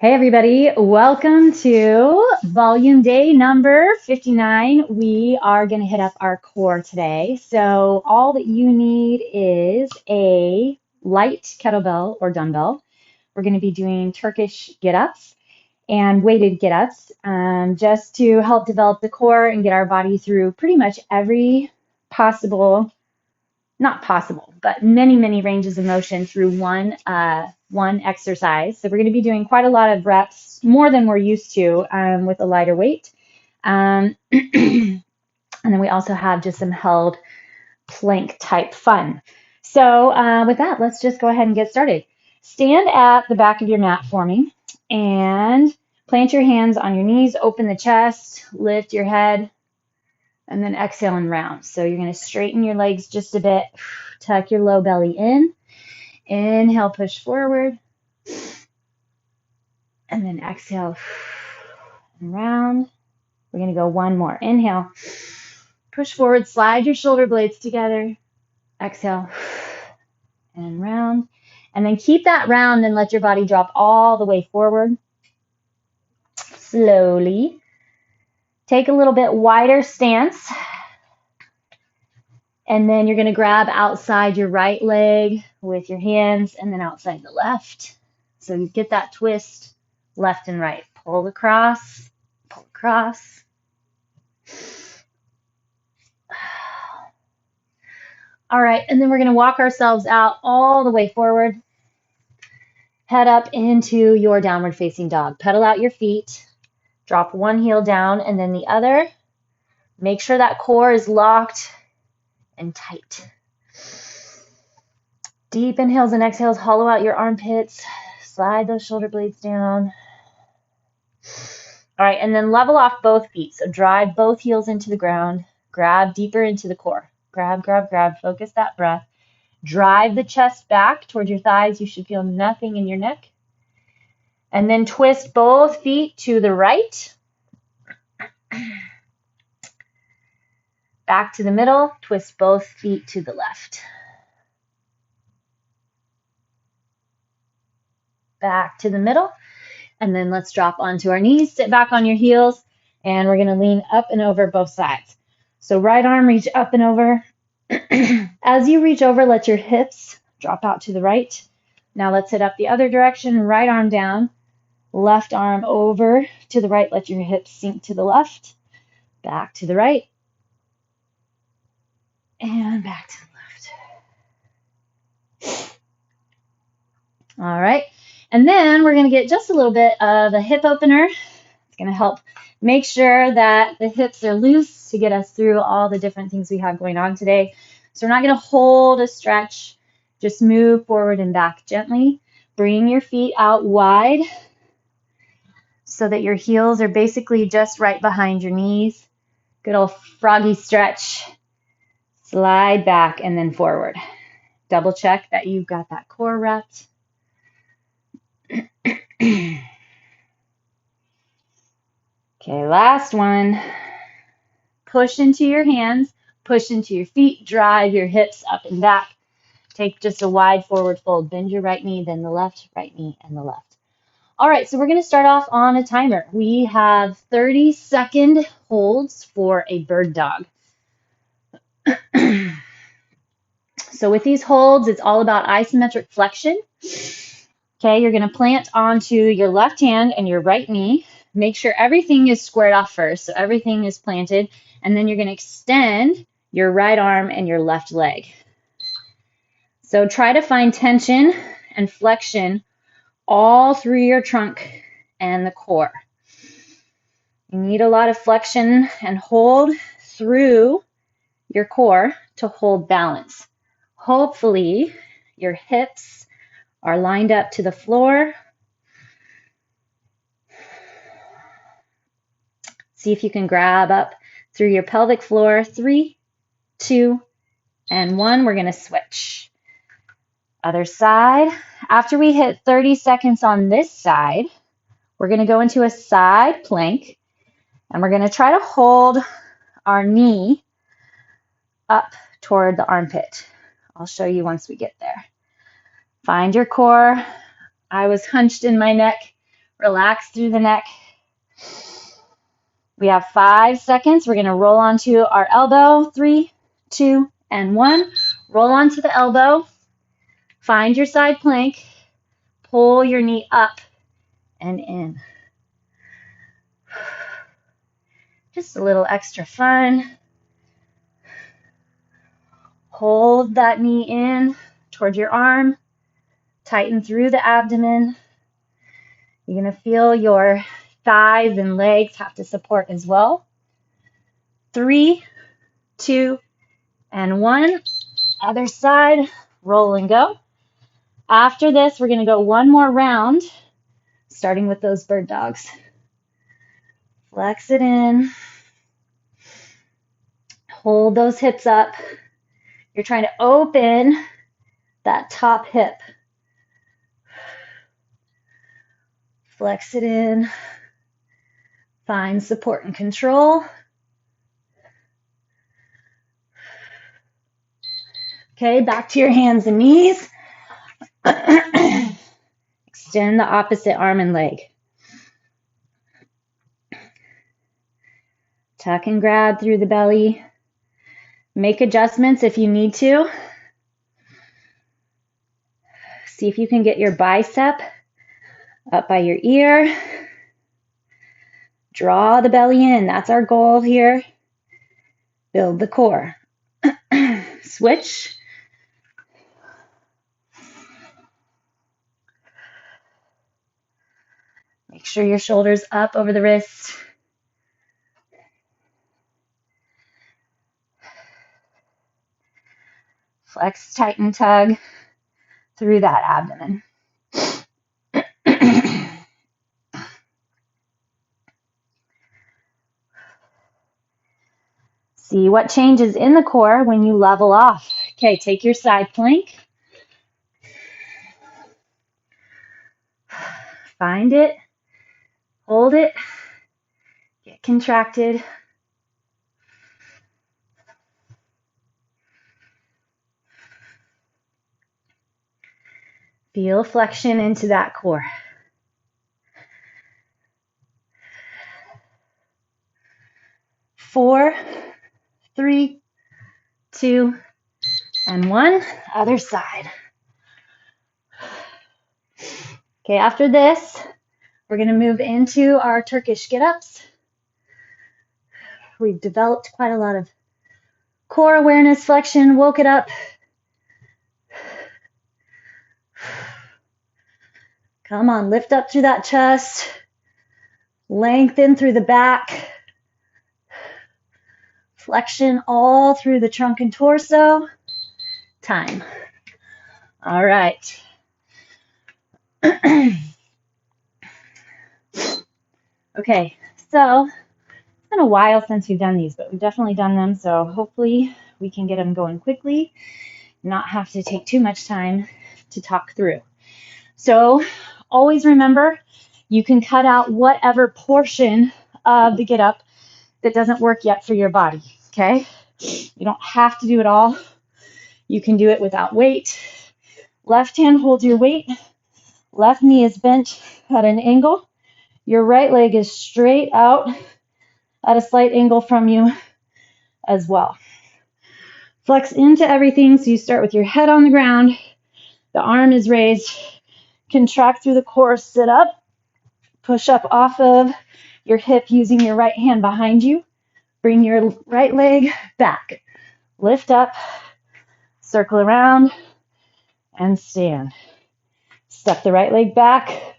Hey everybody, welcome to volume day number 59. We are going to hit up our core today. So all that you need is a light kettlebell or dumbbell. We're going to be doing Turkish get-ups and weighted get-ups just to help develop the core and get our body through pretty much every possible, not possible, but many ranges of motion through one exercise. So we're going to be doing quite a lot of reps, more than we're used to with a lighter weight. And then we also have just some held plank type fun. So with that, let's just go ahead and get started. Stand at the back of your mat for me and plant your hands on your knees, open the chest, lift your head, and then exhale and round. So you're going to straighten your legs just a bit, tuck your low belly in, inhale, push forward, and then exhale and round. We're going to go one more. Inhale, push forward, slide your shoulder blades together, exhale and round. And then keep that round and let your body drop all the way forward. Slowly. Take a little bit wider stance. And then you're going to grab outside your right leg with your hands and then outside the left. So you get that twist left and right. Pull across, pull across. All right, and then we're going to walk ourselves out all the way forward. Head up into your downward facing dog. Pedal out your feet. Drop one heel down and then the other. Make sure that core is locked and tight. Deep inhales and exhales, hollow out your armpits. Slide those shoulder blades down. All right, and then level off both feet. So drive both heels into the ground. Grab deeper into the core. Grab, grab, grab. Focus that breath. Drive the chest back towards your thighs. You should feel nothing in your neck. And then twist both feet to the right. Back to the middle. Twist both feet to the left. Back to the middle. And then let's drop onto our knees. Sit back on your heels. And we're going to lean up and over both sides. So right arm reach up and over. As you reach over, let your hips drop out to the right. Now let's hit up the other direction. Right arm down. Left arm over to the right. Let your hips sink to the left. Back to the right. And back to the left. All right. And then we're going to get just a little bit of a hip opener. It's going to help make sure that the hips are loose to get us through all the different things we have going on today. So we're not going to hold a stretch. Just move forward and back gently. Bring your feet out wide so that your heels are basically just right behind your knees. Good old froggy stretch. Slide back and then forward. Double check that you've got that core wrapped. Okay, last one. Push into your hands, push into your feet, drive your hips up and back. Take just a wide forward fold. Bend your right knee, then the left, right knee, and the left. All right, so we're going to start off on a timer. We have 30-second holds for a bird dog. So with these holds, it's all about isometric flexion. Okay, you're going to plant onto your left hand and your right knee. Make sure everything is squared off first, so everything is planted. And then you're going to extend your right arm and your left leg. So try to find tension and flexion all through your trunk and the core. You need a lot of flexion and hold through your core to hold balance. Hopefully, your hips are lined up to the floor. See if you can grab up through your pelvic floor. 3, 2, and 1. We're going to switch. Other side. After we hit 30 seconds on this side, we're going to go into a side plank, and we're going to try to hold our knee up toward the armpit. I'll show you once we get there. Find your core. I was hunched in my neck Relax through the neck. We have 5 seconds. We're going to roll onto our elbow. 3, 2, and 1. Roll onto the elbow. Find your side plank. Pull your knee up and in. Just a little extra fun. Hold that knee in toward your arm. Tighten through the abdomen. You're going to feel your thighs and legs have to support as well. 3, 2, and 1. Other side. Roll and go. After this, we're going to go one more round, starting with those bird dogs. Flex it in. Hold those hips up. You're trying to open that top hip. Flex it in. Find support and control. Okay, back to your hands and knees. Extend the opposite arm and leg. Tuck and grab through the belly. Make adjustments if you need to. See if you can get your bicep up by your ear. Draw the belly in. That's our goal here. Build the core. Switch. Make sure your shoulders up over the wrists. Flex, tighten, tug through that abdomen. See what changes in the core when you level off. Okay, take your side plank. Find it. Hold it. Get contracted. Feel flexion into that core. 4, 3, 2, and 1. Other side. Okay, after this, we're going to move into our Turkish get-ups. We've developed quite a lot of core awareness, flexion, woke it up. Come on, lift up through that chest. Lengthen through the back. Flexion all through the trunk and torso. Time. All right. Okay, so it's been a while since we've done these, but we've definitely done them, so hopefully we can get them going quickly, not have to take too much time to talk through. So always remember, you can cut out whatever portion of the get up that doesn't work yet for your body, okay? You don't have to do it all. You can do it without weight. Left hand holds your weight. Left knee is bent at an angle. Your right leg is straight out at a slight angle from you as well. Flex into everything, so you start with your head on the ground. The arm is raised. Contract through the core, sit up. Push up off of your hip using your right hand behind you. Bring your right leg back. Lift up, circle around, and stand. Step the right leg back.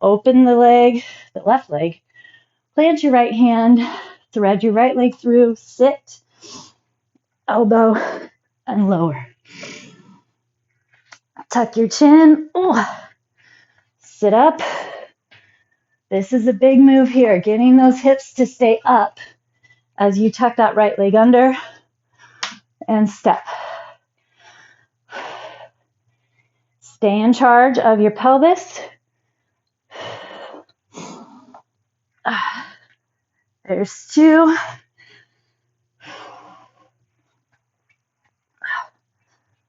Open the leg, the left leg. Plant your right hand. Thread your right leg through. Sit, elbow, and lower. Tuck your chin. Sit up. This is a big move here, getting those hips to stay up as you tuck that right leg under and step. Stay in charge of your pelvis. There's 2.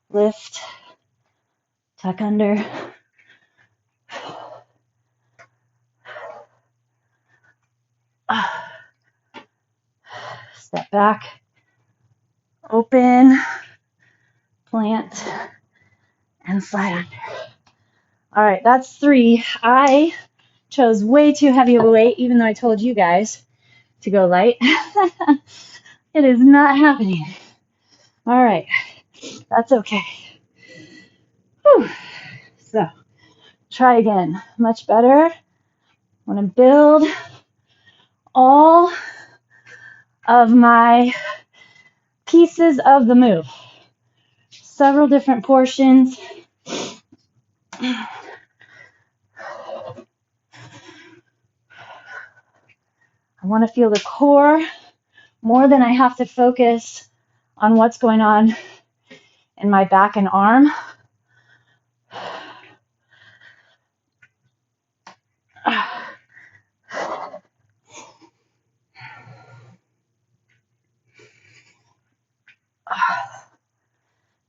Lift, tuck under. Step back, open, plant, and slide under. All right, that's 3. I chose way too heavy of a weight, even though I told you guys to go light. It is not happening. All right, that's okay. Whew. So, try again. Much better. I want to build all of my pieces of the move. Several different portions. I want to feel the core more than I have to focus on what's going on in my back and arm.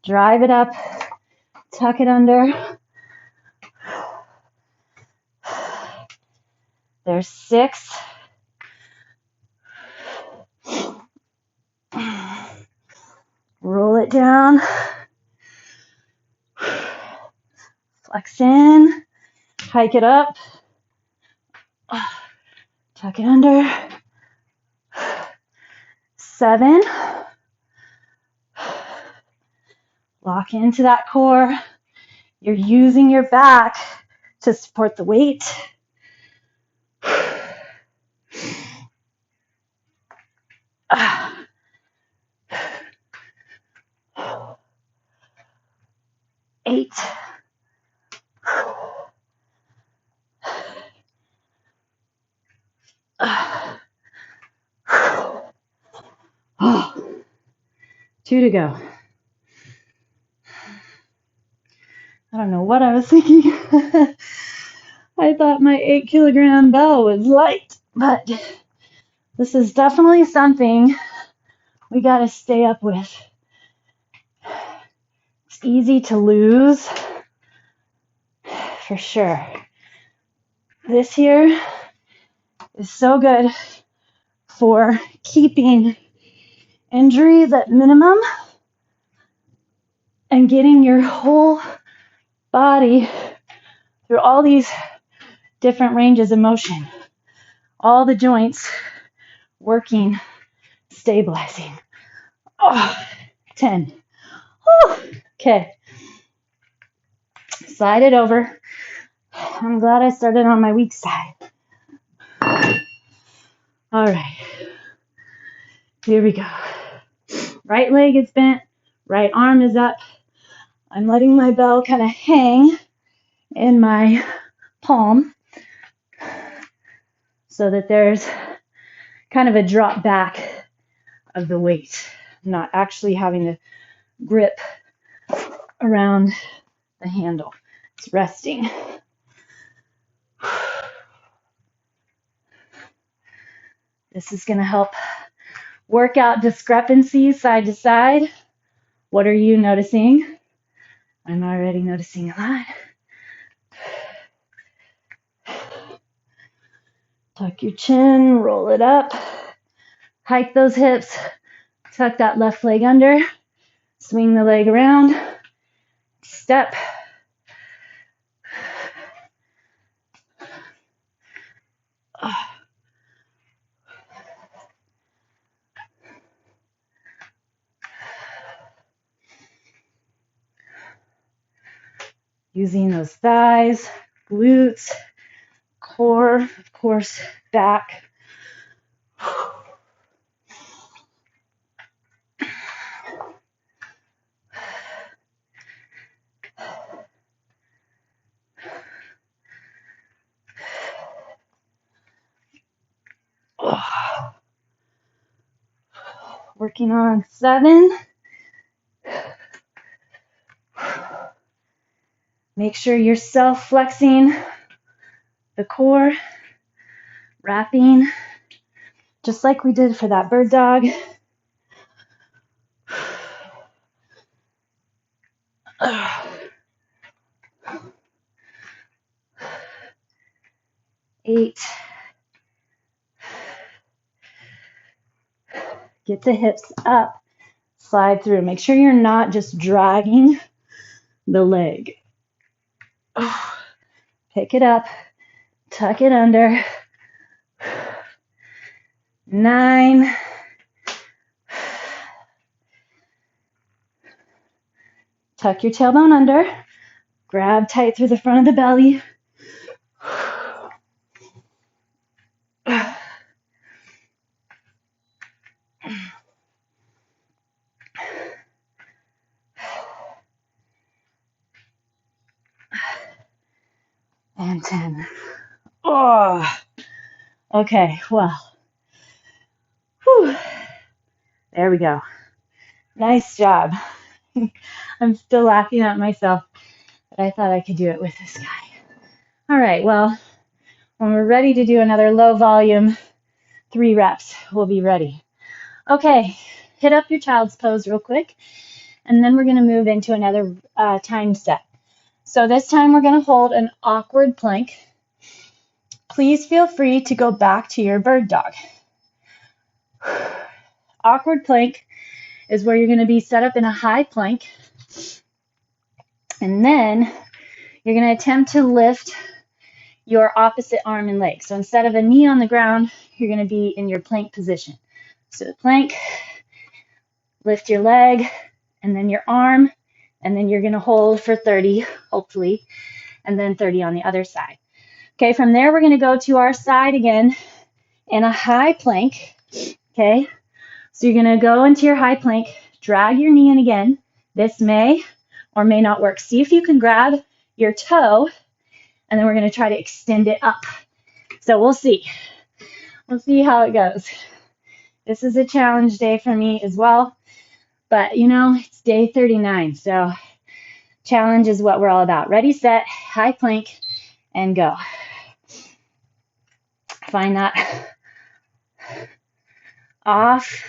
Drive it up, tuck it under. There's 6. Roll it down. Flex in. Hike it up. Tuck it under. 7. Lock into that core. You're using your back to support the weight. 8. Oh, 2 to go. I don't know what I was thinking. I thought my 8-kilogram bell was light, but this is definitely something we got to stay up with. It's easy to lose, for sure. This here is so good for keeping injuries at minimum and getting your whole body through all these different ranges of motion. All the joints working, stabilizing. Oh, 10. Whew. Okay. Slide it over. I'm glad I started on my weak side. All right. Here we go. Right leg is bent. Right arm is up. I'm letting my bell kind of hang in my palm so that there's kind of a drop back of the weight. I'm not actually having to grip around the handle. It's resting. This is going to help work out discrepancies side to side. What are you noticing? I'm already noticing a lot. Tuck your chin, roll it up, hike those hips, tuck that left leg under, swing the leg around, step. Using those thighs, glutes, core, of course, back. Working on 7. Make sure you're self-flexing the core, wrapping, just like we did for that bird dog. 8. Get the hips up, slide through. Make sure you're not just dragging the leg. Pick it up, tuck it under. 9. Tuck your tailbone under. Grab tight through the front of the belly. And 10. Oh, okay, well, whew. There we go. Nice job. I'm still laughing at myself, but I thought I could do it with this guy. All right, well, when we're ready to do another low volume 3 reps, we'll be ready. Okay, hit up your child's pose real quick, and then we're going to move into another time set. So this time we're going to hold an awkward plank. Please feel free to go back to your bird dog. Awkward plank is where you're going to be set up in a high plank, and then you're going to attempt to lift your opposite arm and leg. So instead of a knee on the ground, you're going to be in your plank position. So the plank, lift your leg, and then your arm, and then you're going to hold for 30, hopefully, and then 30 on the other side. Okay, from there, we're going to go to our side again in a high plank. Okay, so you're going to go into your high plank, drag your knee in again. This may or may not work. See if you can grab your toe, and then we're going to try to extend it up. So we'll see. We'll see how it goes. This is a challenge day for me as well, but you know, it's day 39, so challenge is what we're all about. Ready, set, high plank, and go. Find that off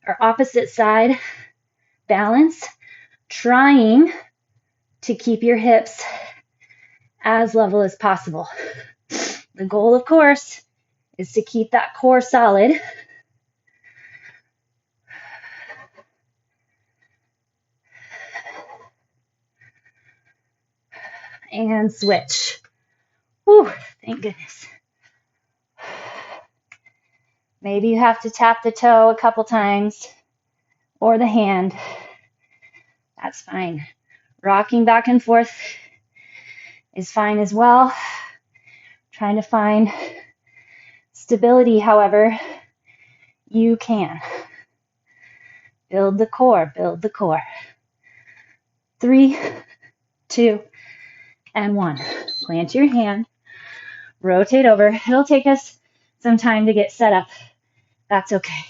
or opposite side balance, trying to keep your hips as level as possible. The goal, of course, is to keep that core solid. And switch. Whew, thank goodness. Maybe you have to tap the toe a couple times or the hand. That's fine. Rocking back and forth is fine as well. Trying to find stability, however you can. Build the core, build the core. 3, 2, and 1. Plant your hand, rotate over. It'll take us some time to get set up. That's okay.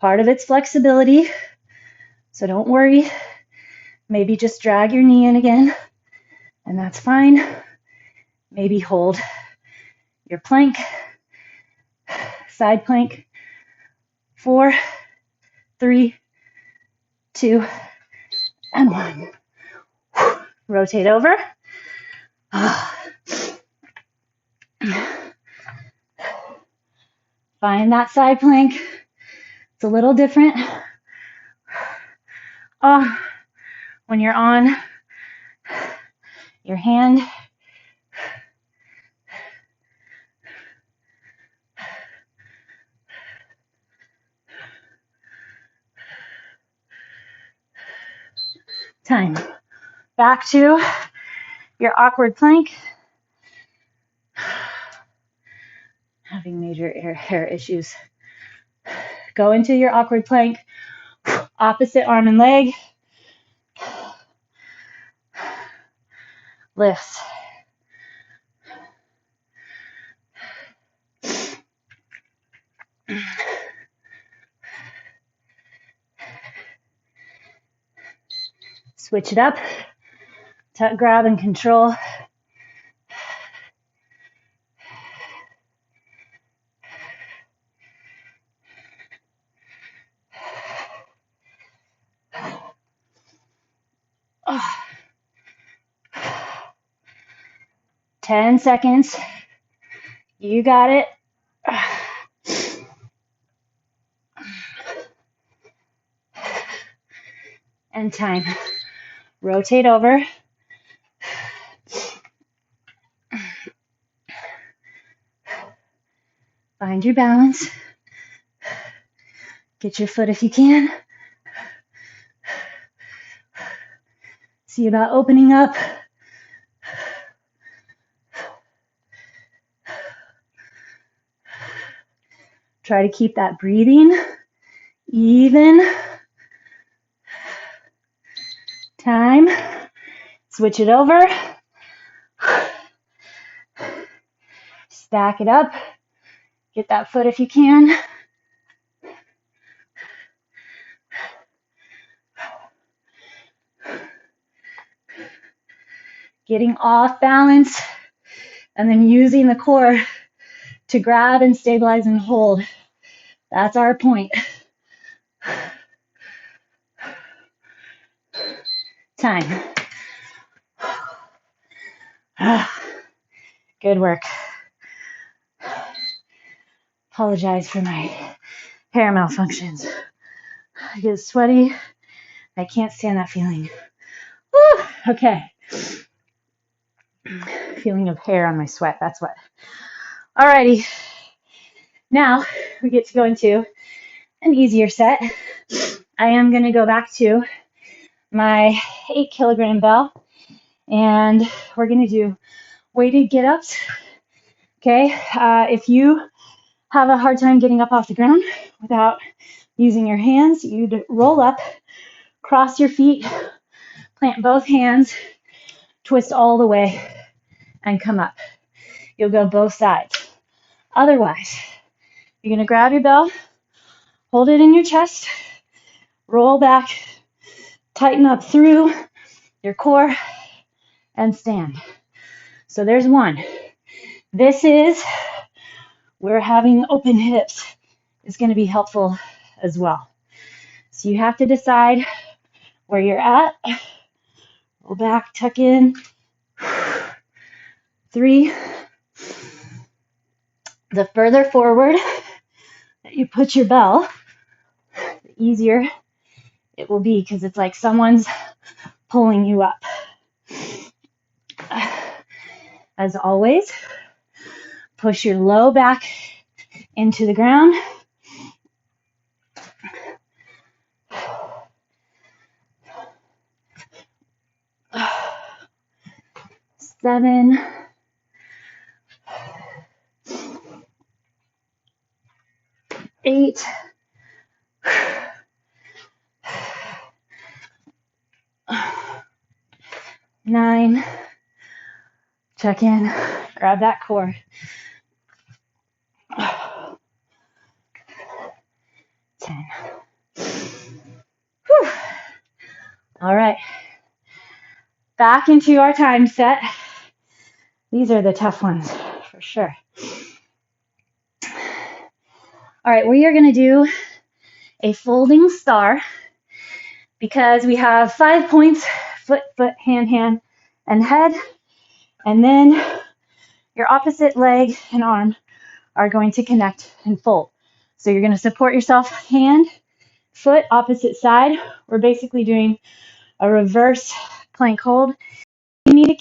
Part of it's flexibility, so don't worry. Maybe just drag your knee in again, and that's fine. Maybe hold your plank, side plank. 4, 3, 2, and 1. Rotate over. Find that side plank. It's a little different. When you're on your hand. Time. Back to your awkward plank. Having major hair issues. Go into your awkward plank. Opposite arm and leg. Lift. Switch it up. Tuck, grab, and control. Oh. 10 seconds. You got it. And time. Rotate over. Find your balance. Get your foot if you can. See about opening up. Try to keep that breathing even. Time. Switch it over. Stack it up. Get that foot if you can. Getting off balance and then using the core to grab and stabilize and hold. That's our point. Time. Good work. Apologize for my hair malfunctions. I get sweaty. I can't stand that feeling. Woo! Okay. Feeling of hair on my sweat. That's what. Alrighty. Now we get to go into an easier set. I am going to go back to my 8-kilogram bell, and we're going to do weighted get-ups. Okay. If you have a hard time getting up off the ground without using your hands, you'd roll up, cross your feet, plant both hands, twist all the way, and come up. You'll go both sides. Otherwise, you're going to grab your bell, hold it in your chest, roll back, tighten up through your core, and stand. So there's one. This is where having open hips is going to be helpful as well. So you have to decide where you're at. Roll back, tuck in. 3. The further forward that you put your bell, the easier it will be, because it's like someone's pulling you up. As always, push your low back into the ground. 7. 8. 9. Check in. Grab that core. 10. Whew. All right. Back into our time set. These are the tough ones for sure. All right, we are going to do a folding star, because we have 5 points: foot, foot, hand, hand, and head. And then your opposite leg and arm are going to connect and fold. So you're going to support yourself, hand, foot, opposite side. We're basically doing a reverse plank hold. You need to